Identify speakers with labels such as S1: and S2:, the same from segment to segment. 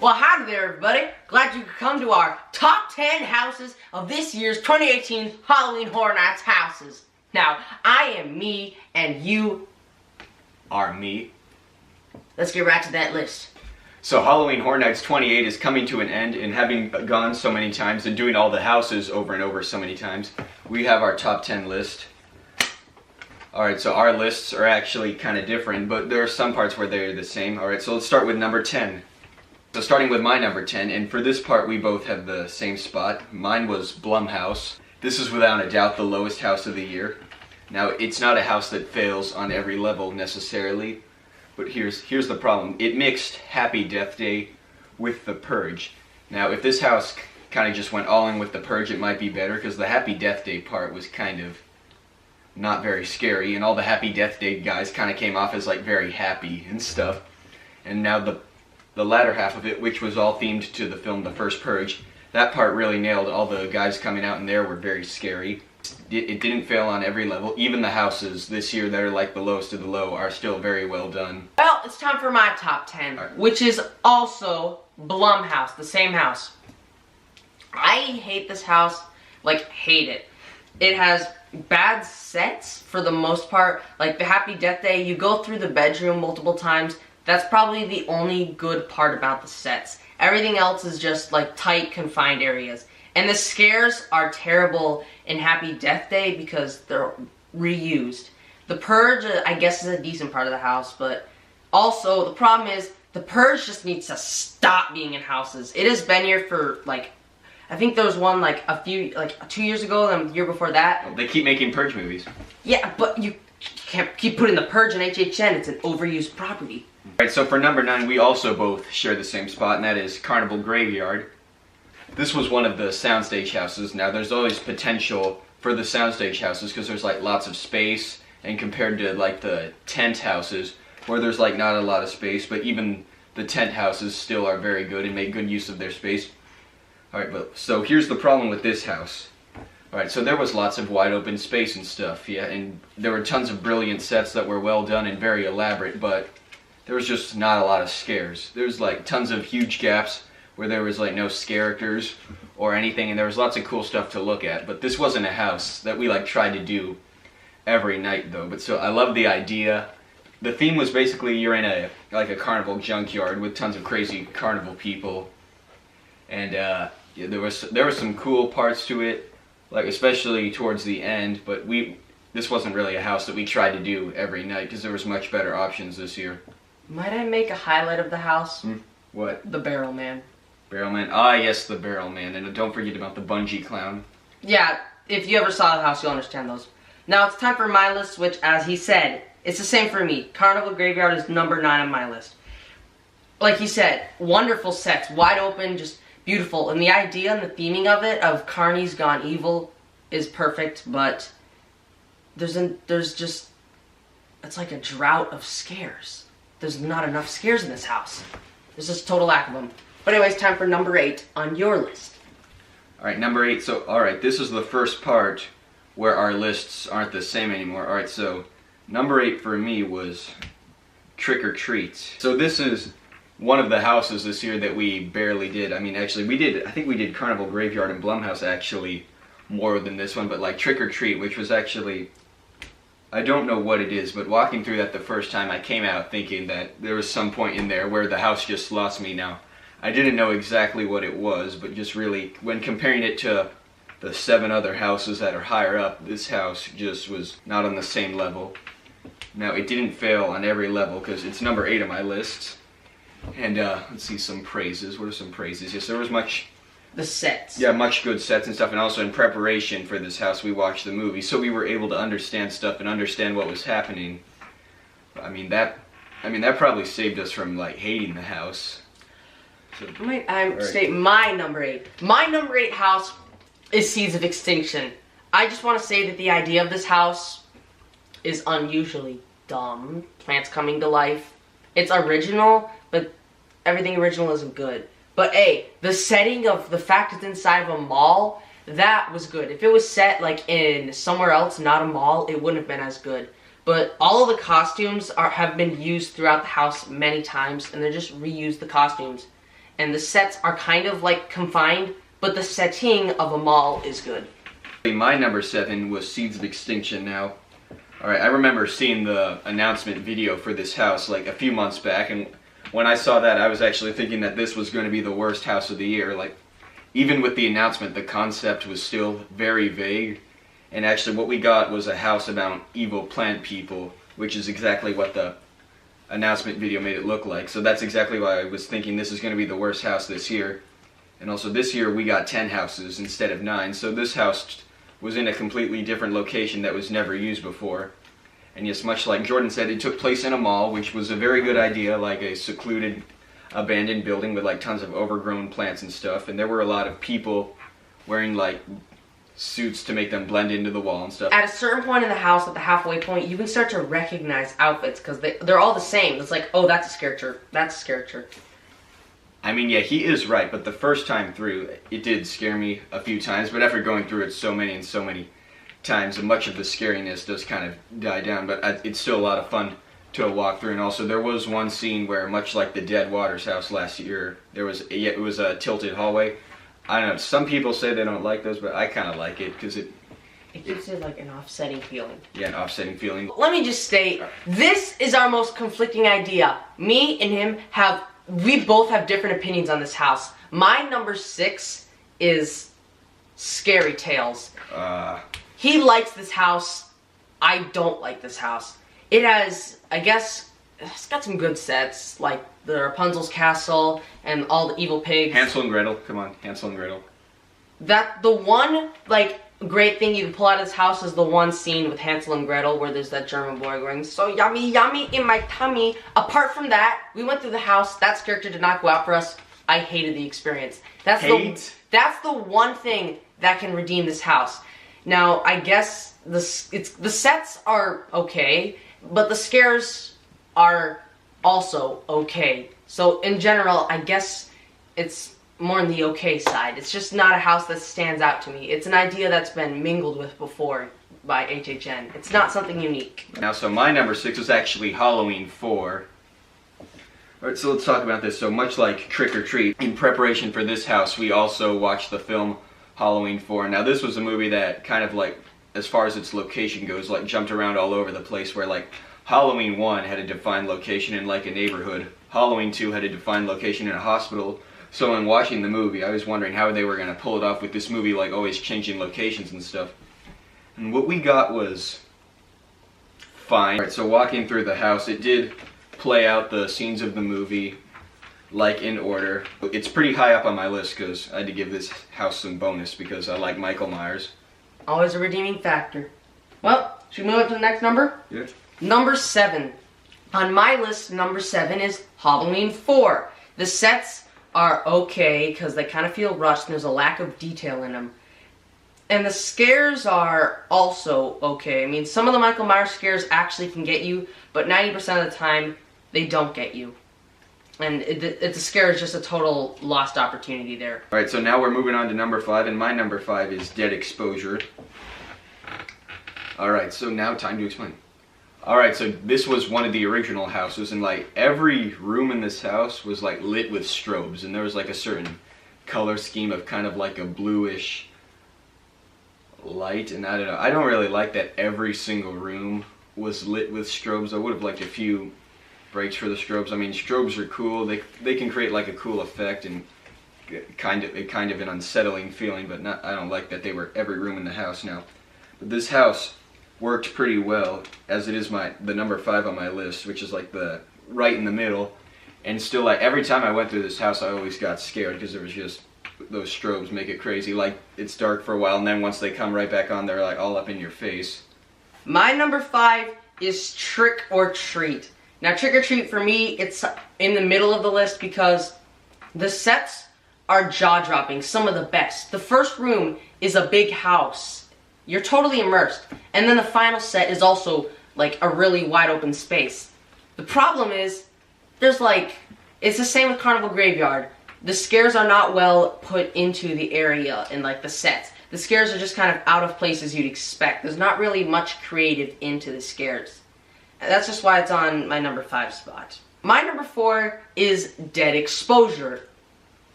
S1: Well, howdy there, everybody. Glad you could come to our top 10 houses of this year's 2018 Halloween Horror Nights houses. Now, I am me, and you
S2: are me.
S1: Let's get right to that list.
S2: So Halloween Horror Nights 28 is coming to an end, and having gone so many times and doing all the houses over and over so many times, we have our top 10 list. Alright, so our lists are actually kind of different, but there are some parts where they're the same. Alright, so let's start with number 10. So starting with my number 10, and for this part we both have the same spot. Mine was Blumhouse. This is without a doubt the lowest house of the year. Now, it's not a house that fails on every level necessarily, but here's the problem. It mixed Happy Death Day with The Purge. Now, if this house kind of just went all in with The Purge, it might be better, because the Happy Death Day part was kind of not very scary, and all the Happy Death Day guys kind of came off as like very happy and stuff. And now the latter half of it, which was all themed to the film The First Purge, that part really nailed. All the guys coming out in there were very scary. It didn't fail on every level. Even the houses this year that are like the lowest of the low are still very well done.
S1: Well, it's time for my top 10, which is also Blumhouse, the same house. I hate this house, like hate it. It has bad sets for the most part. Like the Happy Death Day, you go through the bedroom multiple times. That's probably the only good part about the sets. Everything else is just like tight, confined areas. And the scares are terrible in Happy Death Day because they're reused. The Purge, I guess, is a decent part of the house, but also the problem is The Purge just needs to stop being in houses. It has been here for like, I think there was one like 2 years ago and the year before that.
S2: They keep making Purge movies.
S1: Yeah, but you can't keep putting The Purge in HHN. It's an overused property.
S2: Alright, so for number 9, we also both share the same spot, and that is Carnival Graveyard. This was one of the soundstage houses. Now, there's always potential for the soundstage houses because there's like lots of space, and compared to like the tent houses where there's like not a lot of space, but even the tent houses still are very good and make good use of their space. Alright, but so here's the problem with this house. Alright, so there was lots of wide open space and stuff, yeah, and there were tons of brilliant sets that were well done and very elaborate, but there was just not a lot of scares. There was like tons of huge gaps where there was like no characters or anything, and there was lots of cool stuff to look at, but this wasn't a house that we like tried to do every night though. But so I love the idea. The theme was basically you're in a carnival junkyard with tons of crazy carnival people, and yeah, there was some cool parts to it, like especially towards the end, but this wasn't really a house that we tried to do every night because there was much better options this year.
S1: Might I make a highlight of the house?
S2: What?
S1: The Barrel Man.
S2: Barrel Man. Ah, yes, the Barrel Man. And don't forget about the Bungee Clown.
S1: Yeah, if you ever saw the house, you'll understand those. Now it's time for my list, which, as he said, it's the same for me. Carnival Graveyard is number 9 on my list. Like he said, wonderful sets, wide open, just beautiful. And the idea and the theming of it, of Carnie's Gone Evil, is perfect, but there's just, it's like a drought of scares. There's not enough scares in this house. There's just a total lack of them. But anyways, time for number 8 on your list.
S2: Alright, number 8. So, alright, this is the first part where our lists aren't the same anymore. Alright, so number 8 for me was Trick or Treat. So this is one of the houses this year that we barely did. I mean, actually, I think we did Carnival Graveyard and Blumhouse actually more than this one, but like Trick or Treat, which was actually, I don't know what it is, but walking through that the first time, I came out thinking that there was some point in there where the house just lost me. Now, I didn't know exactly what it was, but just really, when comparing it to the 7 other houses that are higher up, this house just was not on the same level. Now, it didn't fail on every level, because it's number 8 on my list. And, let's see, some praises. What are some praises? Yes, there was much...
S1: The sets.
S2: Yeah, much good sets and stuff, and also in preparation for this house we watched the movie, so we were able to understand stuff and understand what was happening. I mean that probably saved us from like hating the house. So,
S1: state my number 8. My number 8 house is Seeds of Extinction. I just want to say that the idea of this house is unusually dumb. Plants coming to life. It's original, but everything original isn't good. But A, the setting of the fact it's inside of a mall, that was good. If it was set like in somewhere else, not a mall, it wouldn't have been as good. But all of the costumes have been used throughout the house many times, and they just reused the costumes. and the sets are kind of like confined, but the setting of a mall is good.
S2: My number 7 was Seeds of Extinction. Now, alright, I remember seeing the announcement video for this house like a few months back, and when I saw that, I was actually thinking that this was going to be the worst house of the year. Like, even with the announcement, the concept was still very vague, and actually what we got was a house about evil plant people, which is exactly what the announcement video made it look like. So that's exactly why I was thinking this is going to be the worst house this year. And also this year we got 10 houses instead of 9, so this house was in a completely different location that was never used before. And yes, much like Jordan said, it took place in a mall, which was a very good idea, like a secluded, abandoned building with like tons of overgrown plants and stuff. And there were a lot of people wearing like suits to make them blend into the wall and stuff.
S1: At a certain point in the house, at the halfway point, you can start to recognize outfits because they're all the same. It's like, oh, that's a character. That's a character.
S2: I mean, yeah, he is right, but the first time through, it did scare me a few times, but after going through it so many times, much of the scariness does kind of die down, but it's still a lot of fun to walk through. And also, there was one scene where, much like the Dead Waters house last year, it was a tilted hallway. I don't know, some people say they don't like those, but I kind of like it, because it
S1: gives it like an offsetting feeling.
S2: Yeah, an offsetting feeling.
S1: Let me just state, this is our most conflicting idea. Me and him we both have different opinions on this house. My number 6 is Scary Tales. He likes this house. I don't like this house. It has, I guess, it's got some good sets, like the Rapunzel's castle and all the evil pigs.
S2: Hansel and Gretel, come on, Hansel and Gretel.
S1: The one, like, great thing you can pull out of this house is the one scene with Hansel and Gretel where there's that German boy going, so yummy, yummy in my tummy. Apart from that, we went through the house. That character did not go out for us. I hated the experience. That's the one thing that can redeem this house. Now, I guess the sets are okay, but the scares are also okay. So in general, I guess it's more on the okay side. It's just not a house that stands out to me. It's an idea that's been mingled with before by HHN. It's not something unique.
S2: Now, so my number 6 was actually Halloween 4. Alright, so let's talk about this. So much like Trick or Treat, in preparation for this house, we also watched the film Halloween 4. Now, this was a movie that kind of like, as far as its location goes, like jumped around all over the place, where like Halloween 1 had a defined location in like a neighborhood. Halloween 2 had a defined location in a hospital. So in watching the movie, I was wondering how they were going to pull it off with this movie, like always changing locations and stuff. And what we got was fine. Alright, so walking through the house, it did play out the scenes of the movie, like in order. It's pretty high up on my list because I had to give this house some bonus because I like Michael Myers.
S1: Always a redeeming factor. Well, should we move up to the next number?
S2: Yeah.
S1: Number 7. On my list, number 7 is Halloween 4. The sets are okay because they kind of feel rushed and there's a lack of detail in them. And the scares are also okay. I mean, some of the Michael Myers scares actually can get you, but 90% of the time, they don't get you. And the scare is just a total lost opportunity there. Alright,
S2: so now we're moving on to number 5, and my number 5 is Dead Exposure. Alright, so now time to explain. Alright, so this was one of the original houses, and like every room in this house was like lit with strobes, and there was like a certain color scheme of kind of like a bluish light, and I don't know. I don't really like that every single room was lit with strobes. I would have liked a few breaks for the strobes. I mean, strobes are cool. They can create like a cool effect and kind of an unsettling feeling, but I don't like that they were every room in the house now. But this house worked pretty well, as it is the number 5 on my list, which is like the right in the middle. And still, like every time I went through this house, I always got scared because there was just those strobes make it crazy. Like it's dark for a while, and then once they come right back on, they're like all up in your face.
S1: My number 5 is Trick or Treat. Now, Trick or Treat for me, it's in the middle of the list because the sets are jaw-dropping, some of the best. The first room is a big house. You're totally immersed. And then the final set is also like a really wide open space. The problem is, it's the same with Carnival Graveyard. The scares are not well put into the area in like the sets. The scares are just kind of out of place as you'd expect. There's not really much creative into the scares. And that's just why it's on my number 5 spot. My number 4 is Dead Exposure.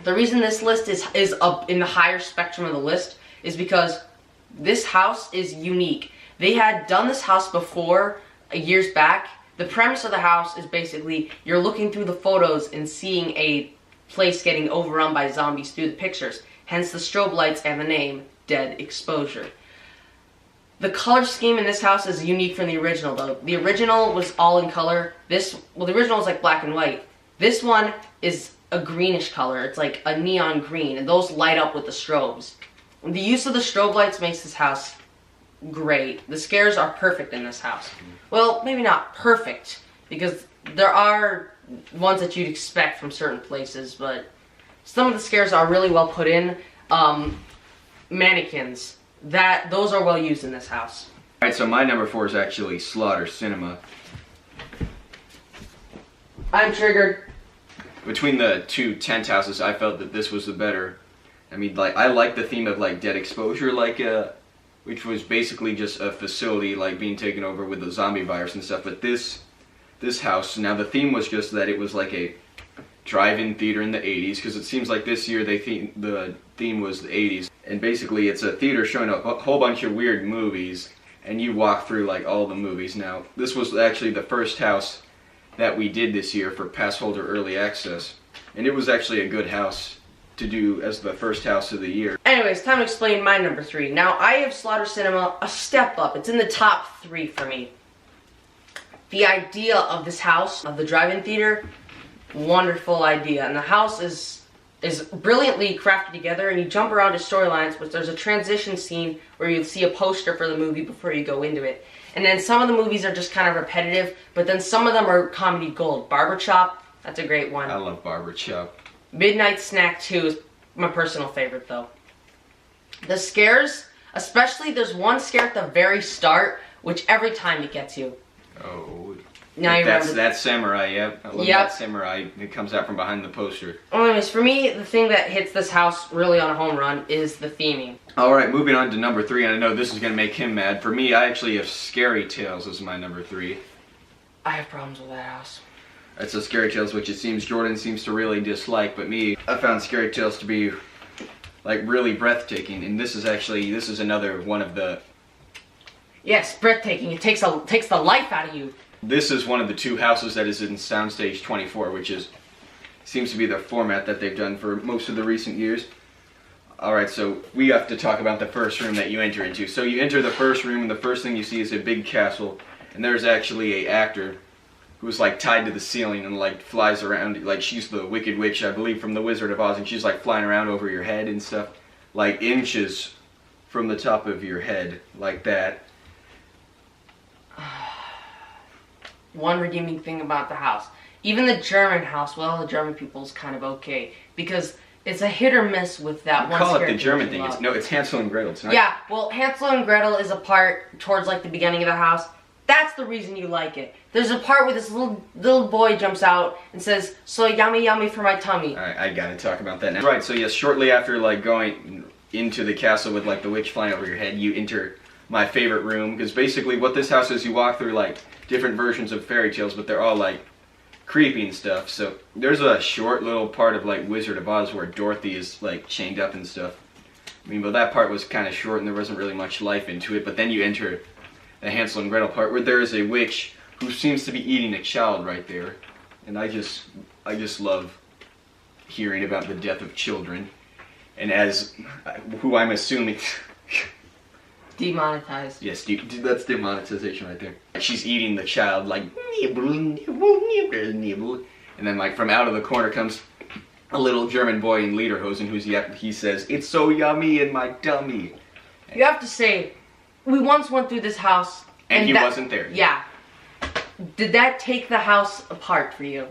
S1: The reason this list is up in the higher spectrum of the list is because this house is unique. They had done this house before, years back. The premise of the house is basically you're looking through the photos and seeing a place getting overrun by zombies through the pictures. Hence the strobe lights and the name, Dead Exposure. The color scheme in this house is unique from the original though. The original was all in color. The original was like black and white. This one is a greenish color. It's like a neon green, and those light up with the strobes. The use of the strobe lights makes this house great. The scares are perfect in this house. Well, maybe not perfect, because there are ones that you'd expect from certain places, but some of the scares are really well put in. Mannequins, those are well used in this house.
S2: Alright, so my number 4 is actually Slaughter Cinema.
S1: I'm triggered.
S2: Between the two tent houses, I felt that this was the better. I mean, like, I like the theme of, like, Dead Exposure, like, which was basically just a facility, like, being taken over with the zombie virus and stuff, but this house, now the theme was just that it was like a drive-in theater in the 80s, because it seems like this year the theme was the 80s, and basically it's a theater showing a whole bunch of weird movies, and you walk through, like, all the movies. Now, this was actually the first house that we did this year for pass holder early access, and it was actually a good house to do as the first house of the year.
S1: Anyways, time to explain my number 3. Now, I have Slaughter Cinema a step up. It's in the top 3 for me. The idea of this house, of the drive-in theater, wonderful idea. And the house is brilliantly crafted together, and you jump around to storylines, but there's a transition scene where you see a poster for the movie before you go into it. And then some of the movies are just kind of repetitive, but then some of them are comedy gold. Barber Chop, that's a great one.
S2: I love Barber Chop.
S1: Midnight Snack 2 is my personal favorite, though. The scares, especially there's one scare at the very start, which every time it gets you.
S2: Oh,
S1: now you remember.
S2: That's Samurai, yep. I love that Samurai. It comes out from behind the poster.
S1: Anyways, for me, the thing that hits this house really on a home run is the theming.
S2: Alright, moving on to number 3, and I know this is going to make him mad. For me, I actually have Scary Tales as my number 3.
S1: I have problems with that house.
S2: It's a Scary Tales, which it seems Jordan seems to really dislike, but me, I found Scary Tales to be, like, really breathtaking, and this is another one of the...
S1: Yes, breathtaking. It takes the life out of you.
S2: This is one of the 2 houses that is in Soundstage 24, which seems to be the format that they've done for most of the recent years. Alright, so we have to talk about the first room that you enter into. So you enter the first room, and the first thing you see is a big castle, and there's actually an actor who's like tied to the ceiling and like flies around, like she's the Wicked Witch, I believe, from The Wizard of Oz, and she's like flying around over your head and stuff, like inches from the top of your head, like that.
S1: One redeeming thing about the house. Even the German house, well, the German people's kind of okay, because it's a hit or miss with that one.
S2: Call it the German thing. It's Hansel and Gretel. It's not.
S1: Yeah, well, Hansel and Gretel is a part towards like the beginning of the house. That's the reason you like it. There's a part where this little boy jumps out and says, "So yummy, yummy for my tummy."
S2: Alright, I gotta talk about that now. Right, so yes, shortly after like going into the castle with like the witch flying over your head, you enter my favorite room, because basically what this house is, you walk through like different versions of fairy tales, but they're all like creepy and stuff. So there's a short little part of like Wizard of Oz where Dorothy is like chained up and stuff. I mean, but that part was kind of short and there wasn't really much life into it. But then you enter the Hansel and Gretel part where there is a witch who seems to be eating a child right there, and I just love hearing about the death of children, and as who I'm assuming.
S1: Demonetized.
S2: Yes, that's demonetization right there. She's eating the child, like, nibble, nibble, nibble, nibble. And then, like, from out of the corner comes a little German boy in lederhosen he says, "It's so yummy in my tummy."
S1: You have to say, we once went through this house.
S2: And he wasn't there.
S1: Yeah. Did that take the house apart for you?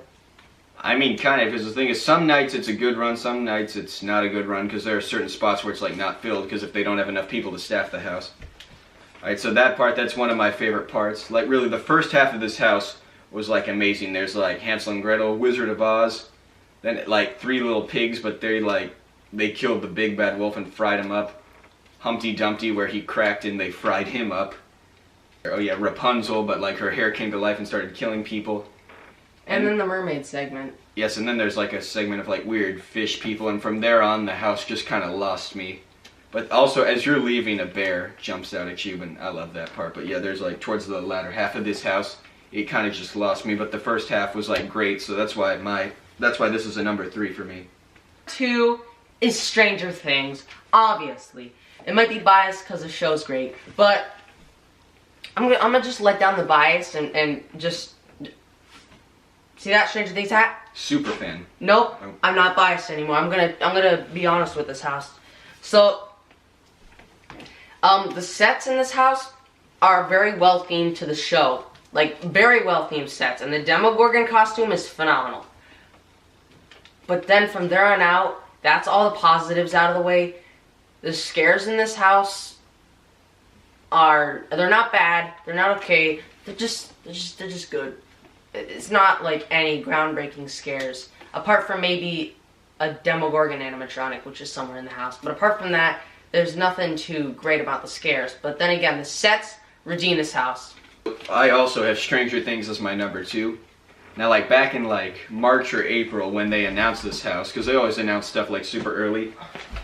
S2: I mean, kind of, because the thing is, some nights it's a good run, some nights it's not a good run, because there are certain spots where it's, like, not filled, because if they don't have enough people to staff the house. Alright, so that part, that's one of my favorite parts. Like, really, the first half of this house was, like, amazing. There's, like, Hansel and Gretel, Wizard of Oz, then, like, 3 little pigs, but they killed the big bad wolf and fried him up. Humpty Dumpty, where he cracked and they fried him up. Oh yeah, Rapunzel, but, like, her hair came to life and started killing people.
S1: And then the mermaid segment.
S2: Yes, and then there's like a segment of like weird fish people, and from there on the house just kind of lost me. But also, as you're leaving, a bear jumps out at you, and I love that part. But yeah, there's like towards the latter half of this house, it kind of just lost me. But the first half was like great, so that's why this is a number 3 for me.
S1: 2 is Stranger Things, obviously. It might be biased because the show's great, but I'm gonna just let down the bias and just see that Stranger Things hat?
S2: Super fan.
S1: Nope,
S2: Oh.
S1: I'm not biased anymore. I'm gonna be honest with this house. So, the sets in this house are very well themed to the show. Like, very well themed sets. And the Demogorgon costume is phenomenal. But then from there on out, that's all the positives out of the way. The scares in this house they're not bad, they're not okay, they're just good. It's not like any groundbreaking scares. Apart from maybe a Demogorgon animatronic, which is somewhere in the house. But apart from that, there's nothing too great about the scares. But then again, the sets redeem this house.
S2: I also have Stranger Things as my number 2. Now, like back in like March or April when they announced this house, because they always announce stuff like super early,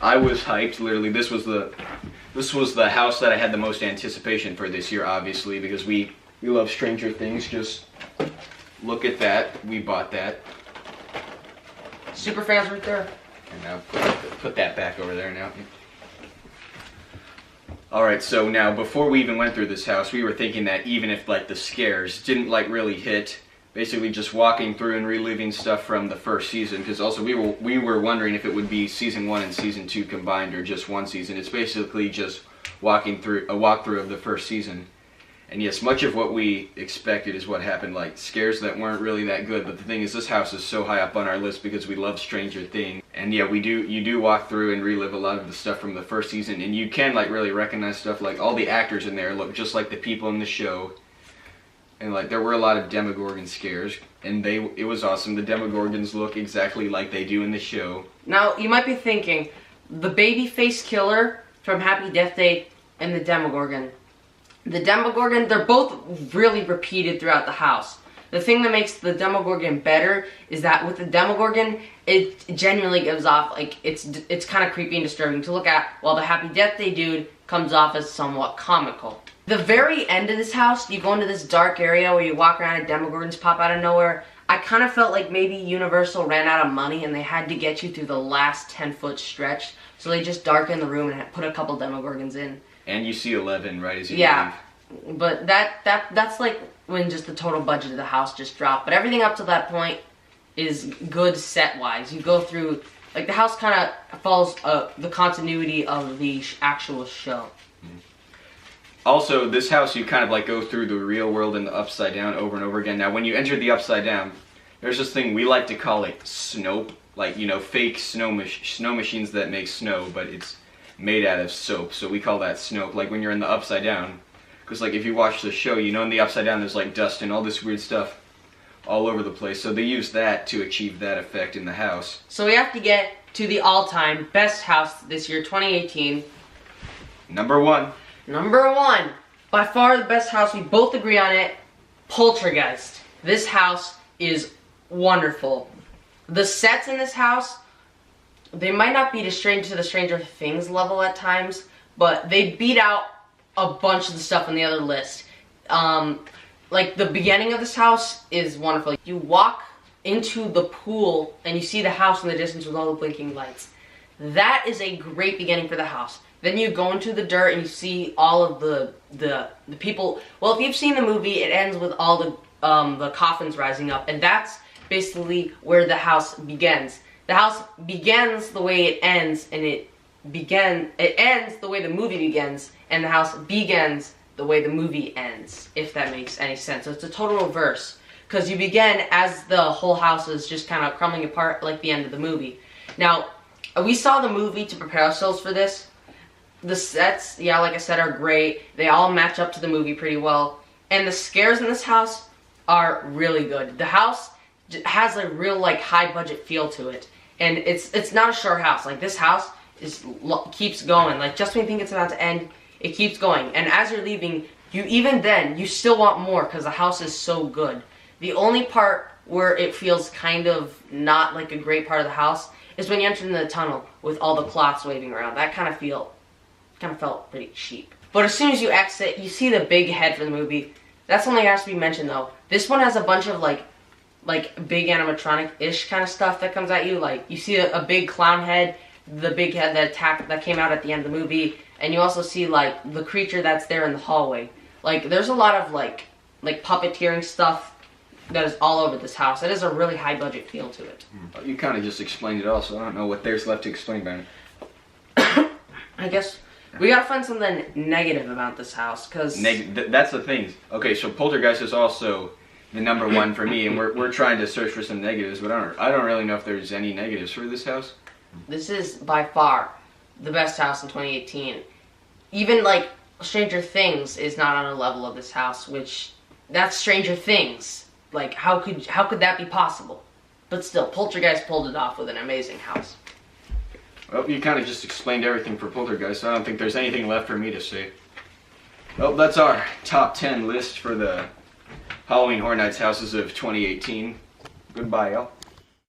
S2: I was hyped. Literally, this was the house that I had the most anticipation for this year, obviously, because we love Stranger Things. Just look at that. We bought that.
S1: Super fans right there.
S2: And now put that back over there now. Alright, so now before we even went through this house, we were thinking that even if like the scares didn't like really hit, basically just walking through and reliving stuff from the first season, because also we were wondering if it would be season 1 and season 2 combined or just one season. It's basically just walking through a walkthrough of the first season. And yes, much of what we expected is what happened, like scares that weren't really that good. But the thing is, this house is so high up on our list because we love Stranger Things. And yeah, you do walk through and relive a lot of the stuff from the first season, and you can like really recognize stuff. Like all the actors in there look just like the people in the show. And like there were a lot of Demogorgon scares, and it was awesome. The Demogorgons look exactly like they do in the show.
S1: Now, you might be thinking, the babyface killer from Happy Death Day and the Demogorgon. The Demogorgon, they're both really repeated throughout the house. The thing that makes the Demogorgon better is that with the Demogorgon, it genuinely gives off, like, it's kind of creepy and disturbing to look at, while the Happy Death Day dude comes off as somewhat comical. The very end of this house, you go into this dark area where you walk around and Demogorgons pop out of nowhere. I kind of felt like maybe Universal ran out of money and they had to get you through the last 10-foot stretch, so they just darkened the room and put a couple Demogorgons in.
S2: And you see 11 right as you leave.
S1: But that's like when just the total budget of the house just dropped. But everything up to that point is good set-wise. You go through, like the house kind of follows the continuity of the actual show.
S2: Also, this house, you kind of like go through the real world and the Upside Down over and over again. Now, when you enter the Upside Down, there's this thing, we like to call it Snope. Like, you know, fake snow machines that make snow, but it's made out of soap. So we call that Snope, like when you're in the Upside Down. Because like if you watch the show, you know in the Upside Down there's like dust and all this weird stuff all over the place. So they use that to achieve that effect in the house.
S1: So we have to get to the all-time best house this year, 2018.
S2: Number 1.
S1: Number 1, by far the best house, we both agree on it, Poltergeist. This house is wonderful. The sets in this house, they might not be to the Stranger Things level at times, but they beat out a bunch of the stuff on the other list. Like the beginning of this house is wonderful. You walk into the pool and you see the house in the distance with all the blinking lights. That is a great beginning for the house. Then you go into the dirt and you see all of the people. Well, if you've seen the movie, it ends with all the coffins rising up, and that's basically where the house begins. The house begins the way it ends, and it ends the way the movie begins, and the house begins the way the movie ends, if that makes any sense. So it's a total reverse, because you begin as the whole house is just kind of crumbling apart like the end of the movie. Now, we saw the movie to prepare ourselves for this. The sets, yeah, like I said, are great. They all match up to the movie pretty well. And the scares in this house are really good. The house has a real, like, high-budget feel to it. And it's not a short house. Like, this house keeps going. Like, just when you think it's about to end, it keeps going. And as you're leaving, you still want more because the house is so good. The only part where it feels kind of not like a great part of the house is when you enter into the tunnel with all the cloths waving around. That kind of felt pretty cheap. But as soon as you exit, you see the big head for the movie. That's something that has to be mentioned though. This one has a bunch of like big animatronic-ish kind of stuff that comes at you. Like you see a big clown head, the big head that came out at the end of the movie, and you also see like the creature that's there in the hallway. Like there's a lot of like puppeteering stuff that is all over this house. It has a really high budget feel to it.
S2: You kind of just explained it all, so I don't know what there's left to explain about it.
S1: I guess we gotta find something negative about this house, because...
S2: That's the thing. Okay, so Poltergeist is also the number one for me, and we're trying to search for some negatives, but I don't really know if there's any negatives for this house.
S1: This is by far the best house in 2018. Even like Stranger Things is not on a level of this house, which that's Stranger Things. Like how could that be possible? But still, Poltergeist pulled it off with an amazing house.
S2: Well, you kind of just explained everything for Poltergeist, so I don't think there's anything left for me to say. Well, that's our top 10 list for the Halloween Horror Nights houses of 2018. Goodbye, y'all.